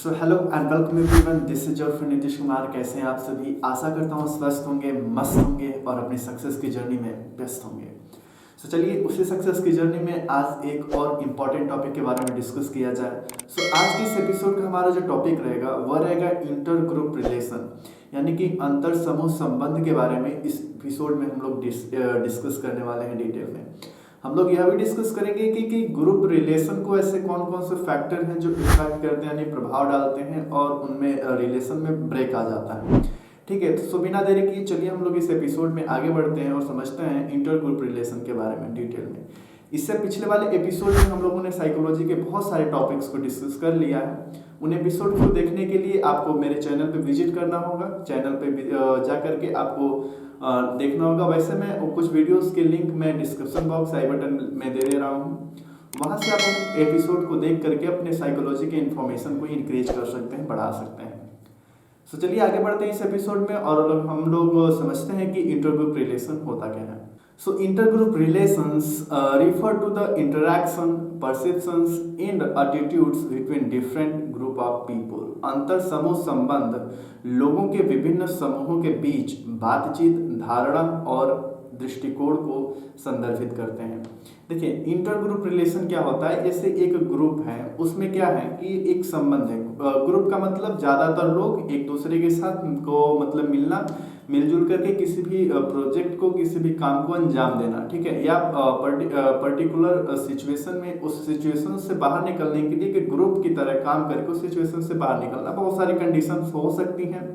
So hello and welcome everyone, this is your friend Nitish Kumar. कैसे हैं आप सभी? आशा करता हूँ स्वस्थ होंगे, मस्त होंगे और अपनी सक्सेस की जर्नी में व्यस्त होंगे। सो चलिए उसी सक्सेस की जर्नी में आज एक और इम्पॉर्टेंट टॉपिक के बारे में डिस्कस किया जाए। सो आज के इस एपिसोड का हमारा जो टॉपिक रहेगा वह रहेगा इंटर ग्रुप रिलेशन, यानी कि अंतर समूह संबंध के बारे में इस एपिसोड में हम लोग डिस्कस करने वाले हैं डिटेल में। हम लोग यह भी डिस्कस करेंगे कि ग्रुप रिलेशन को ऐसे कौन कौन से फैक्टर हैं जो इम्पैक्ट करते हैं, यानी प्रभाव डालते हैं और उनमें रिलेशन में ब्रेक आ जाता है। ठीक है, तो बिना देरी किए चलिए हम लोग इस एपिसोड में आगे बढ़ते हैं और समझते हैं इंटर ग्रुप रिलेशन के बारे में डिटेल में। इससे पिछले वाले एपिसोड में हम लोगों ने साइकोलॉजी के बहुत सारे टॉपिक्स को डिस्कस कर लिया है। उन एपिसोड को देखने के लिए आपको मेरे चैनल पे विजिट करना होगा, चैनल पे जा करके आपको देखना होगा। वैसे मैं कुछ वीडियोस के लिंक मैं डिस्क्रिप्शन बॉक्स आई बटन में दे रहा हूँ, वहाँ से आप एपिसोड को देख करके अपने साइकोलॉजी के इन्फॉर्मेशन को इंक्रीज कर सकते हैं, बढ़ा सकते हैं। तो चलिए आगे बढ़ते हैं इस एपिसोड में और हम लोग समझते हैं कि इंटरग्रुप रिलेशन होता क्या है। So intergroup relations refer to the interaction, perceptions and attitudes between different group of people. अंतर समूह संबंध लोगों के विभिन्न समूहों के बीच बातचीत, धारणा और दृष्टिकोण को संदर्भित करते हैं। देखिए इंटरग्रुप रिलेशन क्या होता है, जैसे एक ग्रुप है उसमें क्या है कि एक संबंध है। ग्रुप का मतलब ज्यादातर लोग एक दूसरे के साथ को मतलब मिलना, मिलजुल करके किसी भी प्रोजेक्ट को, किसी भी काम को अंजाम देना, ठीक है, या पर्टिकुलर सिचुएशन में उस सिचुएशन से बाहर निकलने के लिए कि ग्रुप की तरह काम करके उस सिचुएशन से बाहर निकलना। बहुत सारी कंडीशंस हो सकती हैं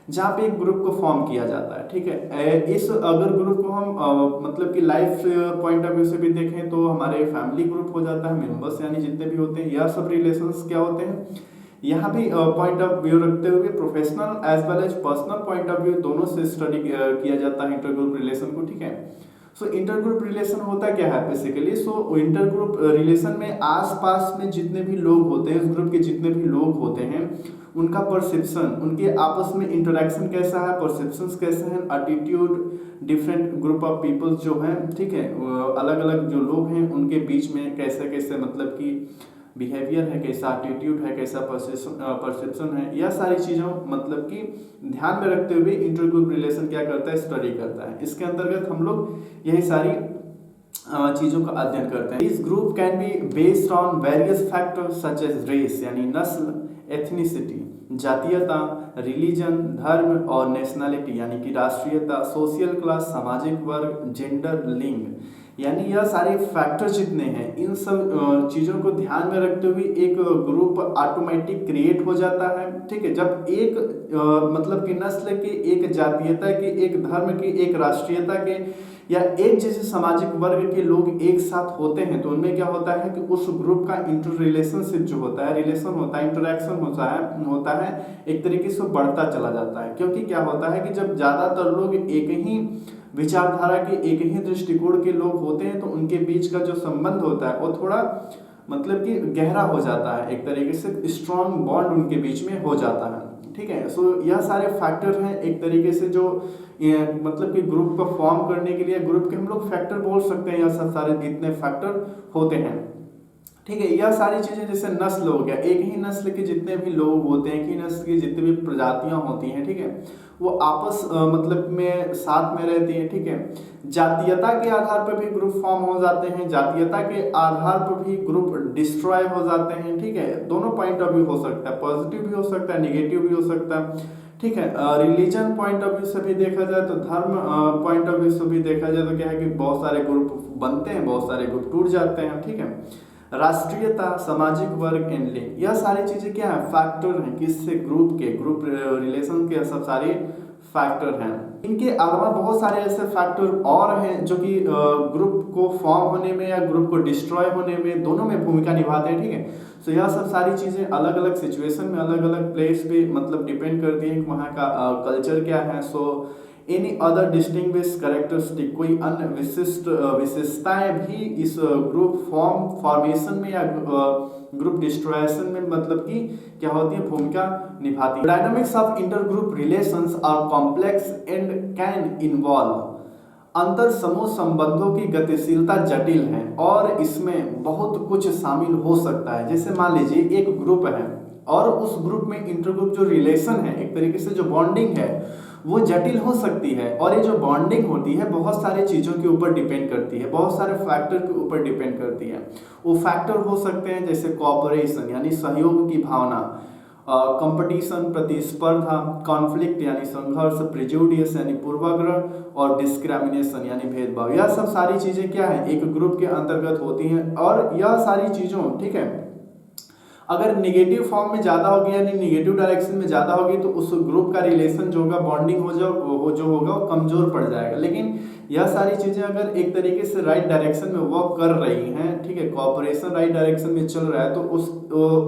जहाँ पे एक ग्रुप को फॉर्म किया जाता है। ठीक है, इस अगर ग्रुप को हम मतलब कि लाइफ पॉइंट ऑफ व्यू से भी देखें तो हमारे फैमिली ग्रुप हो जाता है, मेंबर्स यानी जितने भी होते हैं, यह सब रिलेशंस क्या होते हैं। यहाँ भी पॉइंट ऑफ व्यू रखते हुए professional as well as personal point of view दोनों से स्टडी किया जाता है इंटरग्रुप रिलेशन को। ठीक है, सो इंटरग्रुप रिलेशन होता क्या है बेसिकली। सो इंटरग्रुप रिलेशन में आसपास में जितने भी लोग होते हैं, उस ग्रुप के जितने भी लोग होते हैं, उनका परसेप्शन, उनके आपस में इंटरेक्शन कैसा है, परसेप्शंस कैसे हैं, attitude, different group of peoples जो हैं, ठीक है, अलग अलग जो लोग हैं उनके बीच में कैसे कैसे मतलब कि बिहेवियर है, कैसा एटीट्यूड है, कैसा परसेप्शन है, यह सारी चीज़ों मतलब कि ध्यान में रखते हुए इंटरग्रुप रिलेशन क्या करता है, स्टडी करता है। इसके अंतर्गत हम लोग यही सारी चीज़ों का अध्ययन करते हैं। This group can be based on various factors such as race यानी नस्ल, एथनिसिटी जातीयता, रिलीजन धर्म और नेशनैलिटी यानी कि राष्ट्रीयता, सोशल क्लास सामाजिक वर्ग, जेंडर लिंग, यानी यह सारे फैक्टर जितने हैं इन सब चीज़ों को ध्यान में रखते हुए एक ग्रुप ऑटोमेटिक क्रिएट हो जाता है। ठीक है, जब एक मतलब कि नस्ल के, एक जातीयता के, एक धर्म के, एक राष्ट्रीयता के या एक जैसे सामाजिक वर्ग के लोग एक साथ होते हैं तो उनमें क्या होता है कि उस ग्रुप का इंटर रिलेशनशिप जो होता है, रिलेशन होता है, इंटरेक्शन होता है एक तरीके से बढ़ता चला जाता है। क्योंकि क्या होता है कि जब ज़्यादातर लोग एक ही विचारधारा के, एक ही दृष्टिकोण के लोग होते हैं तो उनके बीच का जो संबंध होता है वो थोड़ा मतलब कि गहरा हो जाता है, एक तरीके से स्ट्रॉन्ग बॉन्ड उनके बीच में हो जाता है। ठीक है, सो यह सारे फैक्टर हैं एक तरीके से जो मतलब कि ग्रुप को फॉर्म करने के लिए ग्रुप के हम लोग फैक्टर बोल सकते हैं। यह सब सारे जितने फैक्टर होते हैं, ठीक है, यह सारी चीजें जैसे नस्ल हो गया, एक ही नस्ल के जितने भी लोग होते हैं, एक ही नस्ल की जितनी भी प्रजातियां होती हैं, ठीक है, वो आपस मतलब में साथ में रहती हैं। ठीक है, जातीयता के आधार पर भी ग्रुप फॉर्म हो जाते हैं, जातीयता के आधार पर भी ग्रुप डिस्ट्रॉय हो जाते हैं। ठीक है, दोनों पॉइंट ऑफ व्यू हो सकता है, पॉजिटिव भी हो सकता है, निगेटिव भी हो सकता है। ठीक है, रिलीजन पॉइंट ऑफ व्यू से भी देखा जाए तो, धर्म पॉइंट ऑफ व्यू से भी देखा जाए तो क्या है कि बहुत सारे ग्रुप बनते हैं, बहुत सारे ग्रुप टूट जाते हैं। ठीक है, राष्ट्रीयता, सामाजिक वर्ग एंड लिंग, यह सारी चीजें क्या है, फैक्टर हैं किससे, ग्रुप रिलेशन के सब सारे फैक्टर हैं। इनके अलावा बहुत सारे ऐसे फैक्टर और हैं जो कि ग्रुप को फॉर्म होने में या ग्रुप को डिस्ट्रॉय होने में दोनों में भूमिका निभाते हैं। ठीक है, तो यह सब सारी चीजें अलग अलग सिचुएशन में, अलग अलग प्लेस पे मतलब डिपेंड करती हैं कि वहाँ का कल्चर क्या है। So any other distinguish characteristic, कोई अन्य विशिष्ट विशेषताएं भी इस ग्रुप फॉर्मेशन में या ग्रुप डिस्ट्रॉयशन में मतलब कि क्या होती है, भूमिका निभाती है। Dynamics of inter group relations are complex and can involve, अंतर समूह संबंधों की गतिशीलता जटिल है और इसमें बहुत कुछ शामिल हो सकता है। जैसे मान लीजिए एक ग्रुप है, और उस ग्रुप में इंटर ग्रुप जो रिलेशन है, एक तरीके से जो बॉन्डिंग है वो जटिल हो सकती है। और ये जो बॉन्डिंग होती है बहुत सारी चीज़ों के ऊपर डिपेंड करती है, बहुत सारे फैक्टर के ऊपर डिपेंड करती है। वो फैक्टर हो सकते हैं जैसे कोऑपरेशन यानी सहयोग की भावना, कंपटीशन प्रतिस्पर्धा, कॉन्फ्लिक्ट यानी संघर्ष, प्रेजुडियस यानी पूर्वाग्रह और डिस्क्रिमिनेशन यानी भेदभाव। यह सब सारी चीज़ें क्या है, एक ग्रुप के अंतर्गत होती हैं। और यह सारी चीज़ों, ठीक है, अगर निगेटिव फॉर्म में ज़्यादा होगी यानी निगेटिव डायरेक्शन में ज़्यादा होगी तो उस ग्रुप का रिलेशन जो होगा, बॉन्डिंग जो होगा वो कमज़ोर पड़ जाएगा। लेकिन यह सारी चीज़ें अगर एक तरीके से राइट डायरेक्शन में वर्क कर रही हैं, ठीक है, कोऑपरेशन राइट डायरेक्शन में चल रहा है, तो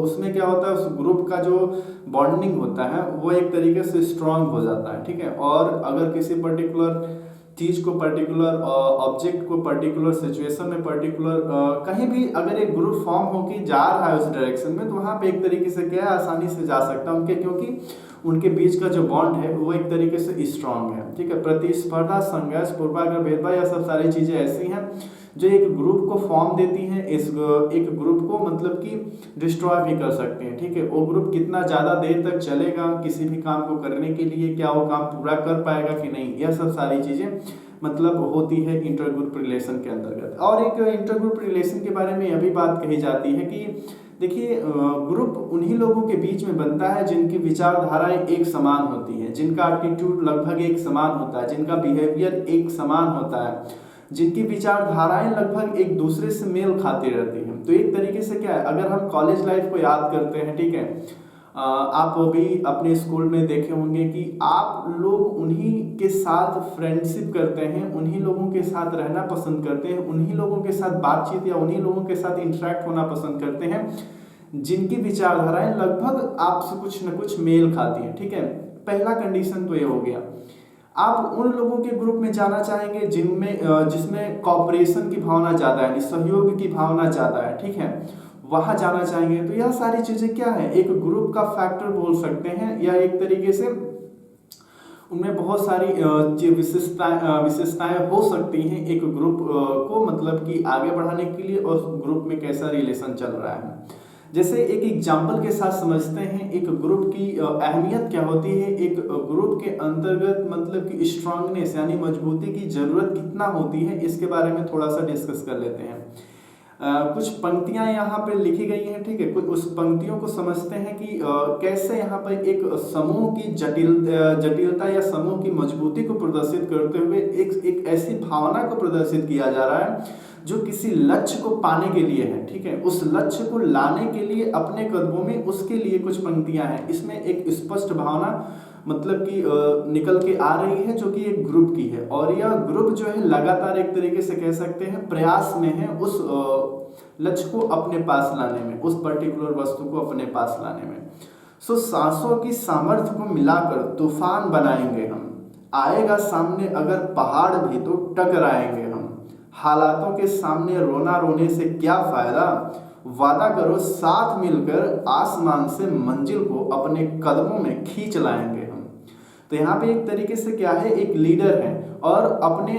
उसमें क्या होता है, उस ग्रुप का जो बॉन्डिंग होता है वो एक तरीके से स्ट्रांग हो जाता है, ठीक है। और अगर किसी पर्टिकुलर चीज़ को, पर्टिकुलर ऑब्जेक्ट को, पर्टिकुलर सिचुएशन में, पर्टिकुलर कहीं भी अगर एक ग्रुप फॉर्म होकर जा रहा है उस डायरेक्शन में, तो वहाँ पे एक तरीके से क्या है, आसानी से जा सकता है उनके, क्योंकि उनके बीच का जो बॉन्ड है वो एक तरीके से स्ट्रांग है, ठीक है। प्रतिस्पर्धा, संघर्ष, पूर्वाग्रह, भेदभाव, यह सब सारी चीज़ें ऐसी हैं जो एक ग्रुप को फॉर्म देती हैं, इस एक ग्रुप को मतलब कि डिस्ट्रॉय भी कर सकते हैं, ठीक है। वो ग्रुप कितना ज़्यादा देर तक चलेगा किसी भी काम को करने के लिए, क्या वो काम पूरा कर पाएगा कि नहीं, यह सब सारी चीज़ें मतलब होती है इंटर ग्रुप रिलेशन के अंतर्गत। और एक इंटर ग्रुप रिलेशन के बारे में यह भी बात कही जाती है कि देखिए, ग्रुप उन्हीं लोगों के बीच में बनता है जिनकी विचारधाराएं एक समान होती हैं, जिनका एटीट्यूड लगभग एक समान होता है, जिनका बिहेवियर एक समान होता है, जिनकी विचारधाराएं लगभग एक दूसरे से मेल खाती रहती हैं। तो एक तरीके से क्या है, अगर हम कॉलेज लाइफ को याद करते हैं, ठीक है, आप भी अपने स्कूल में देखे होंगे कि आप लोग उन्हीं के साथ फ्रेंडशिप करते हैं, उन्हीं लोगों के साथ रहना पसंद करते हैं, उन्हीं लोगों के साथ बातचीत या उन्हीं लोगों के साथ इंटरेक्ट होना पसंद करते हैं जिनकी विचारधाराएं लगभग आपसे कुछ न कुछ मेल खाती हैं, ठीक है। पहला कंडीशन तो ये हो गया। आप उन लोगों के ग्रुप में जाना चाहेंगे जिसमें कॉपरेशन की भावना ज़्यादा है, सहयोग की भावना ज़्यादा है, ठीक है, वहाँ जाना चाहेंगे। तो यह सारी चीज़ें क्या है, एक ग्रुप का फैक्टर बोल सकते हैं, या एक तरीके से उनमें बहुत सारी विशेषताएं हो सकती हैं एक ग्रुप को मतलब कि आगे बढ़ाने के लिए, और ग्रुप में कैसा रिलेशन चल रहा है। जैसे एक एग्जाम्पल के साथ समझते हैं एक ग्रुप की अहमियत क्या होती है, एक ग्रुप के अंतर्गत मतलब कि स्ट्रांगनेस यानी मजबूती की ज़रूरत कितना होती है, इसके बारे में थोड़ा सा डिस्कस कर लेते हैं। कुछ पंक्तियां यहाँ पे लिखी गई हैं, ठीक है, कुछ उस पंक्तियों को समझते हैं कि कैसे यहाँ पर एक समूह की जटिलता या समूह की मजबूती को प्रदर्शित करते हुए एक ऐसी भावना को प्रदर्शित किया जा रहा है जो किसी लक्ष्य को पाने के लिए है, ठीक है, उस लक्ष्य को लाने के लिए अपने कदमों में उसके लिए कुछ पंक्तियां हैं। इसमें एक स्पष्ट भावना मतलब कि निकल के आ रही है जो कि एक ग्रुप की है, और यह ग्रुप जो है लगातार एक तरीके से कह सकते हैं प्रयास में है उस लक्ष्य को अपने पास लाने में, उस पर्टिकुलर वस्तु को अपने पास लाने में। सांसों की सामर्थ्य को मिलाकर तूफान बनाएंगे हम, आएगा सामने अगर पहाड़ भी तो टकराएंगे हम, हालातों के सामने रोना रोने से क्या फायदा, वादा करो साथ मिलकर आसमान से मंजिल को अपने कदमों में खींच लाएंगे हम। तो यहाँ पे एक तरीके से क्या है, एक लीडर है और अपने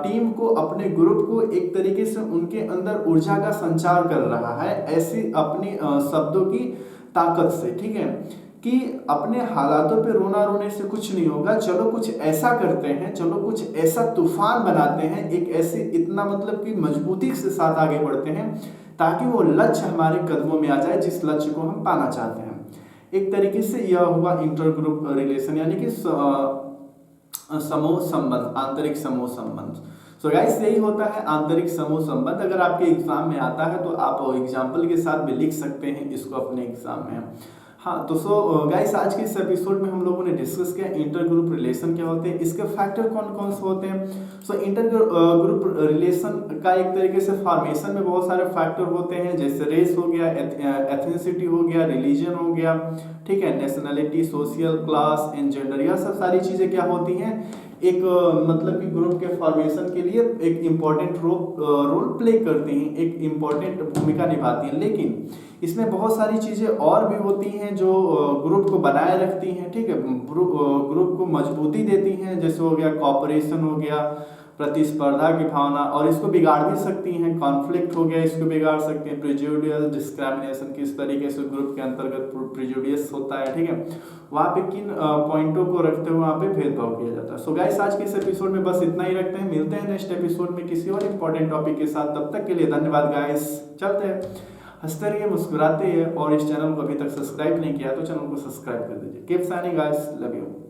टीम को, अपने ग्रुप को एक तरीके से उनके अंदर ऊर्जा का संचार कर रहा है, ऐसी अपनी शब्दों की ताकत से, ठीक है, कि अपने हालातों पे रोना रोने से कुछ नहीं होगा, चलो कुछ ऐसा करते हैं, चलो कुछ ऐसा तूफान बनाते हैं, एक ऐसी इतना मतलब कि मजबूती के साथ आगे बढ़ते हैं ताकि वो लक्ष्य हमारे कदमों में आ जाए जिस लक्ष्य को हम पाना चाहते हैं। एक तरीके से यह हुआ इंटर ग्रुप रिलेशन यानी कि समूह संबंध, आंतरिक समूह संबंध। सो गाइस यही होता है आंतरिक समूह संबंध। अगर आपके एग्जाम में आता है तो आप एग्जाम्पल के साथ भी लिख सकते हैं इसको अपने एग्जाम में। हाँ, तो गाइस आज के इस एपिसोड में हम लोगों ने डिस्कस किया इंटर ग्रुप रिलेशन क्या होते हैं, इसके फैक्टर कौन कौन से होते हैं। इंटर ग्रुप रिलेशन का एक तरीके से फॉर्मेशन में बहुत सारे फैक्टर होते हैं, जैसे रेस हो गया, एथनिसिटी हो गया, रिलीजन हो गया, ठीक है, nationality, social class and gender, यह सब सारी चीज़ें क्या होती हैं एक मतलब कि ग्रुप के फॉर्मेशन के लिए एक इम्पॉर्टेंट रोल प्ले करती हैं, एक इम्पॉर्टेंट भूमिका निभाती हैं। लेकिन इसमें बहुत सारी चीज़ें और भी होती हैं जो ग्रुप को बनाए रखती हैं, ठीक है, ग्रुप को मजबूती देती हैं, जैसे हो गया कॉपरेशन हो गया, प्रतिस्पर्धा की भावना, और इसको बिगाड़ भी सकती हैं। कॉन्फ्लिक्ट हो गया, इसको बिगाड़ सकते हैं। प्रिजुडियस, डिस्क्रिमिनेशन, किस तरीके से ग्रुप के अंतर्गत प्रिजुडियस होता है, ठीक है, वहाँ पे किन पॉइंटों को रखते हुए वहाँ पे भेदभाव किया जाता है। सो गाइस, आज के इस एपिसोड में बस इतना ही रखते हैं। मिलते हैं नेक्स्ट एपिसोड में किसी और इम्पोर्टेंट टॉपिक के साथ। तब तक के लिए धन्यवाद गाइस। चलते हैं, हंसते रहिए, मुस्कुराते हैं, और इस चैनल को अभी तक सब्सक्राइब नहीं किया तो चैनल को सब्सक्राइब कर दीजिए। Keep signing guys, love you.